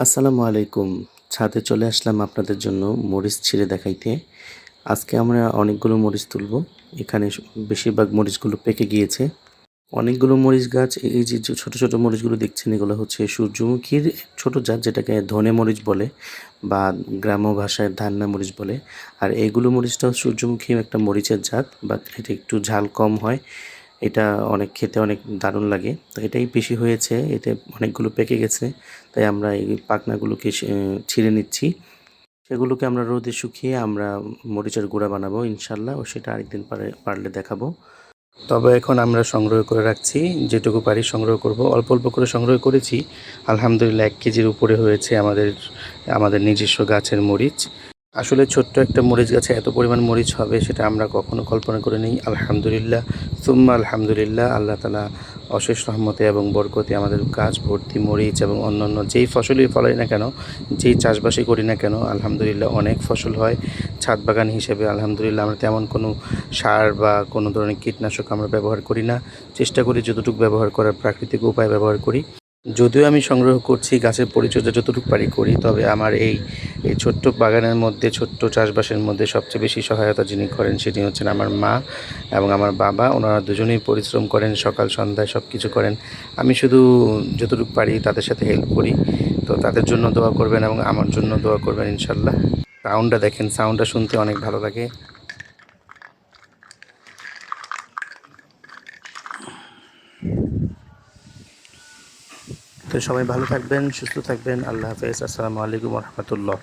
আসসালামু আলাইকুম। ছাদে চলে আসলাম আপনাদের জন্য মরিচ ছিঁড়ে দেখাইতে। আজকে আমরা অনেকগুলো মরিচ তুলবো। এখানে বেশিরভাগ মরিচগুলো পেকে গিয়েছে। অনেকগুলো মরিচ গাছ এই যে ছোট, ছোট মরিচগুলো দেখছেন এগুলো হচ্ছে সূর্যমুখীর ছোট জাত যেটাকে ধনে মরিচ বলে বা গ্রাম্য ভাষায় ধান্না মরিচ বলে। আর এইগুলো মরিচটাও সূর্যমুখী একটা মরিচের জাত বাট এটা একটু ঝাল কম হয়। এটা অনেক খেতে অনেক দারুণ লাগে। তো এটাই বেশি হয়েছে। এতে অনেকগুলো পেকে গেছে। তাই আমরা এই পাখনাগুলোকে ছিঁড়ে নিচ্ছি। সেগুলোকে আমরা রোদে শুকিয়ে আমরা মরিচের গুঁড়া বানাবো ইনশাআল্লাহ ও সেটা আরেকদিন পারলে দেখাবো। তবে এখন আমরা সংগ্রহ করে রাখছি। যেটুকু পারি সংগ্রহ করব। অল্প, অল্প করে সংগ্রহ করেছি। আলহামদুলিল্লাহ ১ কেজির উপরে হয়েছে আমাদের নিজস্ব গাছের মরিচ। আসলে ছোট্ট একটা মরিচ গাছে এত পরিমাণ মরিচ হবে সেটা আমরা কখনো কল্পনা করিনি। আলহামদুলিল্লাহ, সুম্মা আলহামদুলিল্লাহ। আল্লাহ তাআলা অশেষ রহমতে এবং বরকতে আমাদের গাছ ভর্তি মরিচ এবং অন্যান্য যেই ফসলই ফলাই না কেন, যেই চাষবাসই করি না কেন আলহামদুলিল্লাহ অনেক ফসল হয়। ছাদ বাগান হিসেবে আলহামদুলিল্লাহ আমরা তেমন কোনো সার বা কোনো ধরনের কীটনাশক আমরা ব্যবহার করি না। চেষ্টা করি যতটুকু ব্যবহার করার প্রাকৃতিক উপায় ব্যবহার করি। যদিও আমি সংগ্রহ করছি, গাছের পরিচর্যা যতটুকু পারি করি। তবে আমার এই ছোট্ট বাগানের মধ্যে, ছোট্ট চাষবাসের মধ্যে সবচেয়ে বেশি সহায়তা যিনি করেন সেটি হচ্ছেন আমার মা এবং আমার বাবা। ওনারা দুজনেই পরিশ্রম করেন, সকাল সন্ধ্যায় সব কিছু করেন। আমি শুধু যতটুকু পারি তাদের সাথে হেল্প করি। তো তাদের জন্য দোয়া করবেন এবং আমার জন্য দোয়া করবেন ইনশাআল্লাহ। সাউন্ডটা দেখেন, সাউন্ডটা শুনতে অনেক ভালো লাগে। তো সবাই ভালো থাকবেন, সুস্থ থাকবেন। আল্লাহ হাফেজ। আসসালামু আলাইকুম ওয়া রাহমাতুল্লাহ।